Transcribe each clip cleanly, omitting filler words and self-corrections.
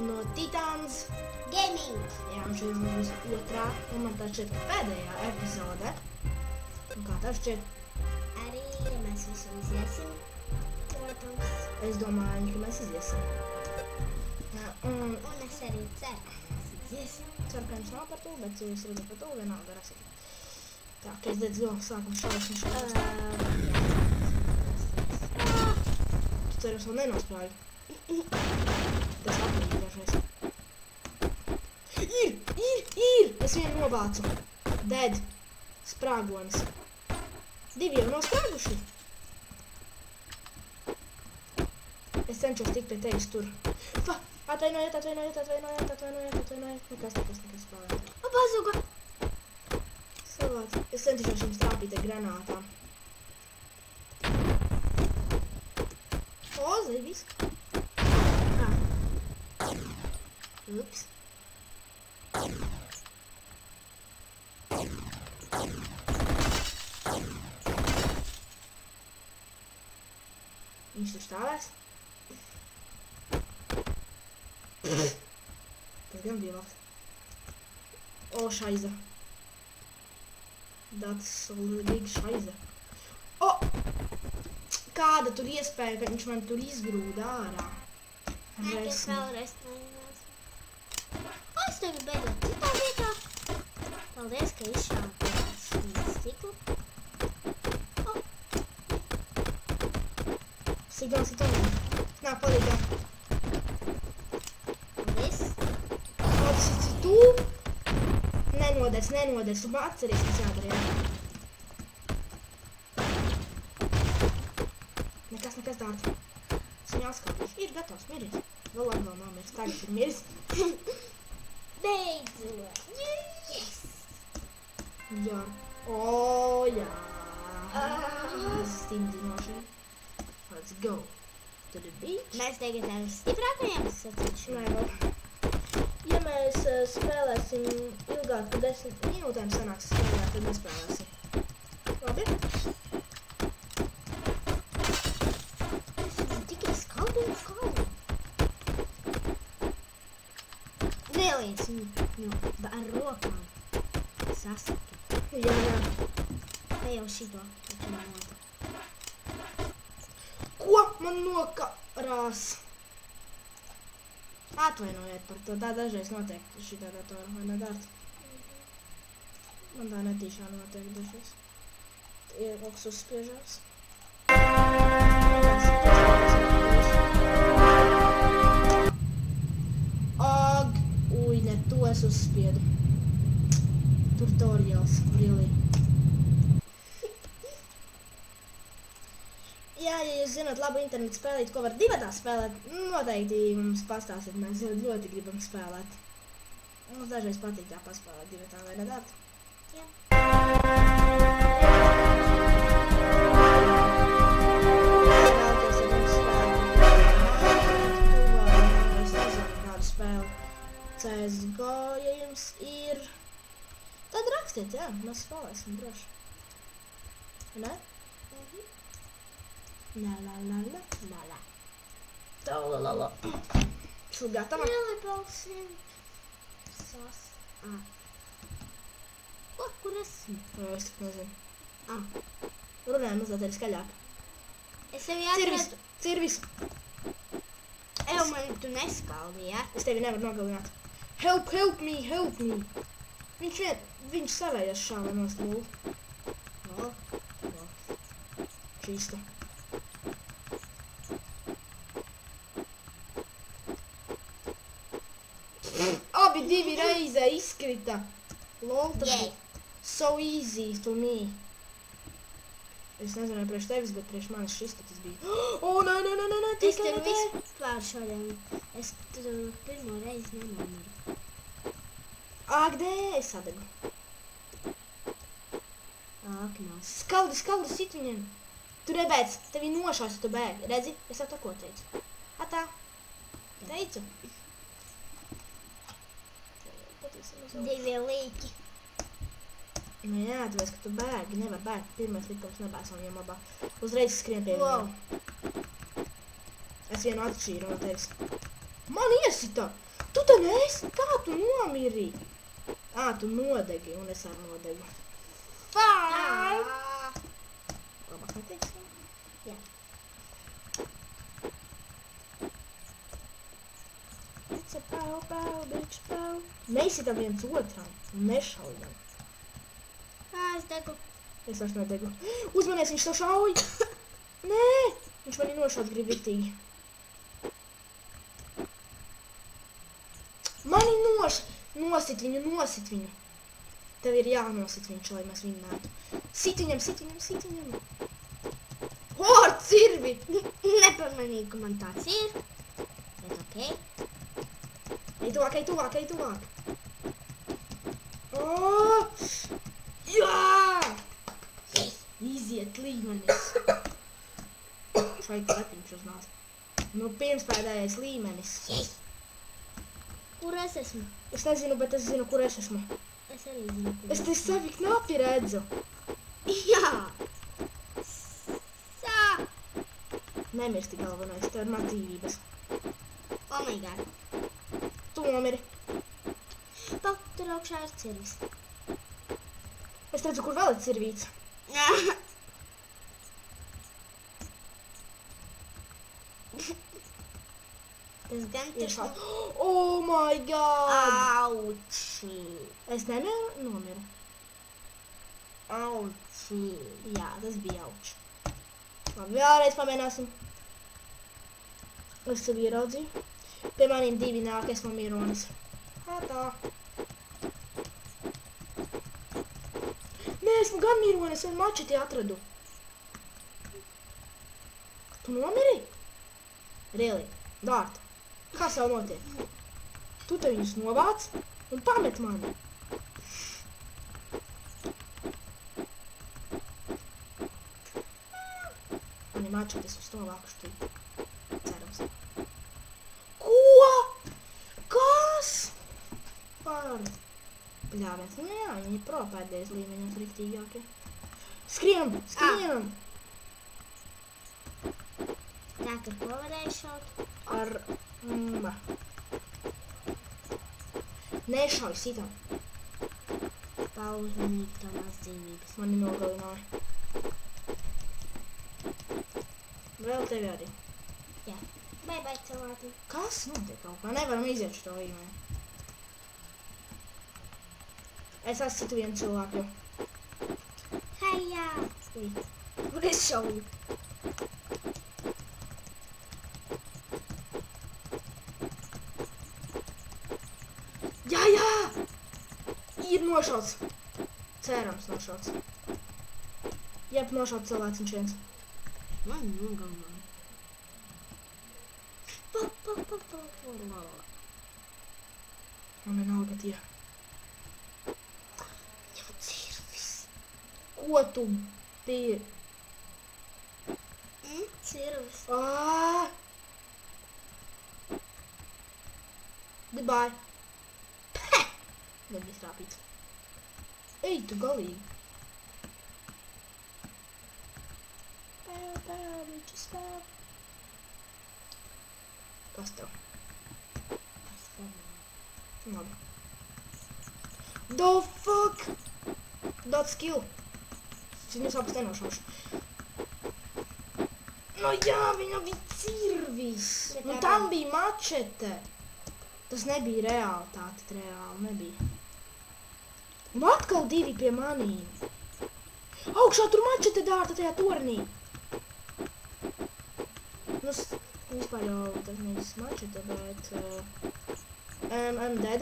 no Titāns Gaming. Jā, un šī būs otrā, un man tā šķiet, ka pēdējā epizode. Un kā tā šķiet? Arī mēs visu iziesim, protams. Es domāju, ka mēs iziesim. Jā, un Es arī ceru, ka mēs iziesim. ceru, ka jums nav par to, bet ja jūs redzat par to, vienalga rasit. Tā, ka es dedzu vēl sākumu šausmu. Tu ceros vēl nenosprāju. Tas apmīgi dažreiz. Ir! Es vienu novācu. Dead. Sprāgonis. Divi jau nav sprāguši. Es cenšos tikt pie tevis tur. Atvainojiet. Nekas spēlēt. Bazuga! Savāc. Es centīšos jums trāpīt ar granātām. O, zibis. Ups. Viņš tur stāvēs. Tas gan bija labs. O, šaiza. That's so big šaiza. O! Kāda tur iespēja, ka viņš man tur izgrūda ārā? Nē, tas vēlreiz nevienās. Es tevi beidzot citā vietā. Paldies, ka izšāpījās stiklu. Signāls. Nā, palīgā. Paldies. Tas ir tu? Nenodēs. Tu man atceries, kas jādara, jā. Nekas dārts. Signāls kāpīši. Ir gatavs, miris. Vēl labi vēl nav miris. Tagad ir miris. Beidzot. Yes! Jā. O, jā. Stimdinoši. Let's go to the beach. Mēs tagad ar stiprākajiem sacīšu. Nē, vēl. Ja mēs spēlēsim ilgāk par 10 minūtēm sanāks spēlēt, tad nespēlēsim. Labi? Es tikai skaldu. Neliec viņu ar rokām. Sasaki. Jā. Ne jau šito. Taču nenot. Ko man nokarās? Atvainojiet par to, tā dažreiz notiek šitā datora, vai ne dārts? Man tā netīšā notiek dažreiz. Ir kaut kas uzspiežās. Ag, uj, ne to es uzspiedu. Tutorials, really. Jā, ja jūs zināt labu internetu spēlīt, ko var divatā spēlēt, noteikti mums pastāstiet, mēs ļoti gribam spēlēt. Mums dažreiz patīk tā paspēlēt divatā, vai ne dārts? Jā. Vēlties, ja mums spēlēt es nezinu kādu spēli CSGO, ja jums ir, tad rakstiet, jā, mēs spēlēsim droši. Ne? La. Tā. Tu gatava? Ielibalsim. Kur esmu? Es tik nezinu. Runājam mazliet arī skaļāk. Es tevi atradu. Cirvis! Ew, man tu neskaldi, ja? Es tevi nevaru nogalināt. Help me! Viņš savējās šāva nost lūl. No. Čīsta. Abi divi reizē izkrita. Lol, tas bija so easy to me. Es nezinu, priekš tevis, bet priekš manis šis tas bija. O, nē, Es tevi vispār šodien. Es tur pirmo reizi nenomiru. Ak, dē, es sadegu. Ak, nav. Skaldi sit viņiem. Tu rebēc, tevi nošās, tu bēgi. Redzi, es ar to ko teicu. Atā. Teicu. Divi līķi. Nu jā, tāpēc, ka tu bēgi, nevar bēgt. Pirmais likums nebēs un viņam labā. Uzreiz skrien pie Wow. viņiem. Es vienu atšķīru no tevis. Man iesita! Tu te neesi! Kā tu nomiri? Tu nodegi, un es ar nodegu. Labāk neteiksim? Jā. It's a pow, pow, bitch, pow. Neizsitam viens otram un nešaujam. Es degu. Es vairs nedegu. Uzmanies, viņš to šauj! Nē! Viņš mani nošaut grib viktīgi. Mani nosit viņu. Tev ir jānosit viņš, lai mēs vinnētu. Sit viņam. Ar cirvi! Nepamanīju, ka man tāds ir. Bet okei. Ej tuvāk. Jā! Iziet līmenis. Šai klepiņš uz nās. Nu, pirmspēdējais līmenis. Kur es esmu? Es nezinu, bet es zinu, kur es esmu. Es arī zinu, kur Es te savi knapi redzu. Jā! Sā! Nemirsti galvenais, tev ir maz dzīvības. Oh my god. Tu nomiri. Pak, tur augšā ir cirvis. Es redzu, kur vēl ir cirvīts. Tas gan Iešā. Oh my god! Auči! Es nomiru. Auči! Jā, tas bija auč. Labi, vēlreiz pamēģināsim. Es sevi ieraudzīju. Pie maniem divi nāk, esmu mironis. Tā. Nē, esmu gan mironis, un mačeti atradu. Tu nomiri? Really? Dārt. Kas jau notiek? Tu te viņus novāc un pamet mani. Mani mačetes uz to vākuši. Cerams. Ko? Kas? Par. Bļāviens. Nu jā, viņi ir pro pēdējais līmeņos riktīgākie. Skrienam! Tā, ka ko varēja šaut? Ar... Nešauj sitam. Pauzmanīgi to maz dzīvības. Mani nogalināja. Vēl tevi arī. Jā. Bye cilvēki. Kas notiek kaut kā? Nevaram iziet šo līmeni. Es esmu vienu cilvēku. Hejā! Ui. Kur es šauju? Jā! Ir nošauts. Cerams nošauts. Jeb nošauts cilvēciņš viens. Man nogalināja. Man vienalga tie. Jau cirvis. Ko tu biji? Cirvis. Goodbye. Nebija strāpīts. Ej, tu galīgi. Pēl, biču spēl. Kas tev? Labi. The fuck? Dot skill. Viņus abas nenošaušu. No jā, viņam bija cirvis. Nu tam bija mačete. Tas nebija realitāte, reāli nebija. Un atkal divi pie manīm. Augšā tur mačete dārta tajā tornī. Nu, vispār jau tas nevis mačete, bet... I'm dead.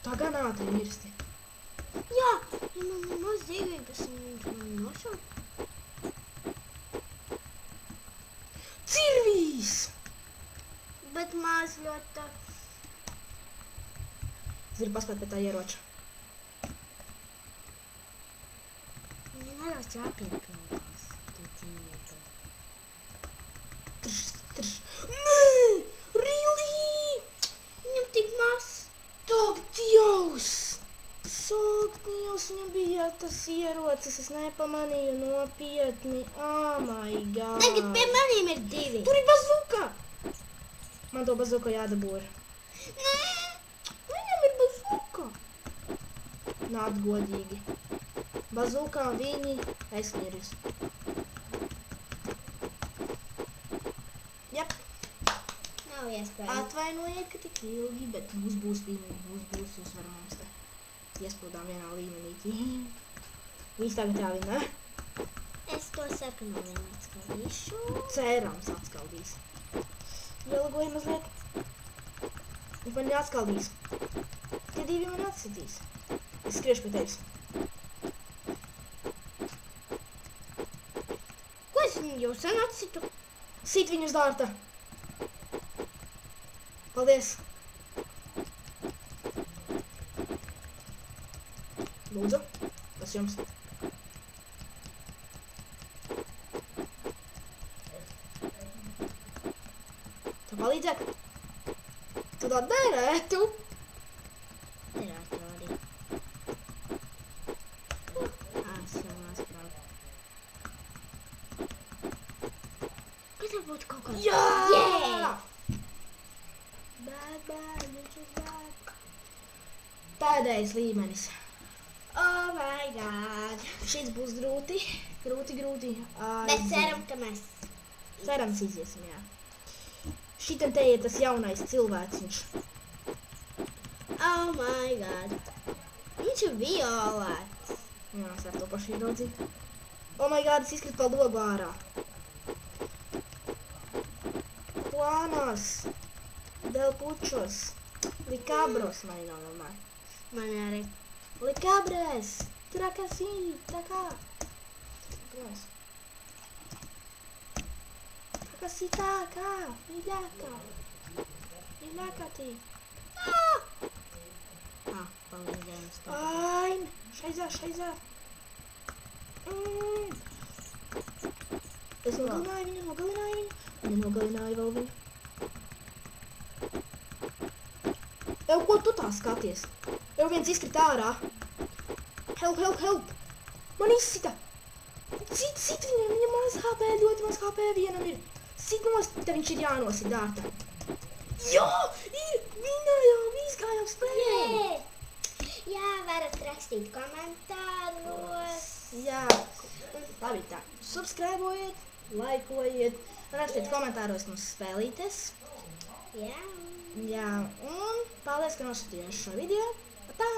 Tā ganāta ir mirsti. Jā, ja man maz dzīvības un viņš man nošauj. Cirvīs! Bet maz ļoti. Es gribu paspēt pie tā ieroča. Viņa nedaudz jāpiepildās. Tu cīnītu. Trš. Nē! Really? Viņam tik maz. Tak Dievs! Sāk Dievs, viņam bija bija tas ierocis, es nepamanīju nopietni. Oh my god. Tagad pie maniem ir 2. Tur ir bazuka! Man to bazuka jādabū ir. Nē! Viņam ir bazuka! Nāc godīgi. Bazukā viņi aizsmieris. Jep. Nav iespējams. Atvainojiet, ka tik ilgi, bet mums būs uzvar mums te. Iespildām vienā līmenītī. Viņš tagad jāvinē. Es to sarkano vienu atskaldīšu. Cerams atskaldīs. Ielagoju mazliet. Viņš man neatskaldīs. Tie 2 man atsitīs. Es skriešu pie tevis. Ko es jau sen atsitu? Sit viņu uz dārta. Paldies. Lūdzu, tas jums. Tu palīdzēt? Tu tā derētu? Derētu arī. Es jau atspraudu. Kas tev būtu kaut kāds? Jā! Yeah! Pēdējais līmenis. Oh my god. Šis būs grūti. Grūti. Bet ceram, ka mēs... Cerams iziesim, jā. Šitam te ir tas jaunais cilvēciņš. Oh my god. Viņš ir violēts. Jā, es ar to pašu ieraudzīju. Oh my god, es izkritu pa logu ārā. Juanos. Del pučos. Likabros. Man nav normāli. Man arī. Likabres. Trakasī. Takā. Trakasī tākā. Iļākā. Iļākā tī. Palīdzējums to. Ain. Šaizā. Es nogalināju viņu. Viņa nogalināja vēl viņu. Ev, ko tu tā skaties? Ev, viens izkrit ārā. Help. Man izsita. Sit viņam maz HP, ļoti maz HP vienam ir. Sit nost, te viņš ir jānosit dārta. Jā, ir, vinējām, izgājām spēlēm. Jā, varat rakstīt komentāros. Jā, labi tā. Subscribojiet, laikojiet, rakstiet komentāros mums spēlītes. Jā. Jā, un paldies, ka noskatījās šo video. Tā!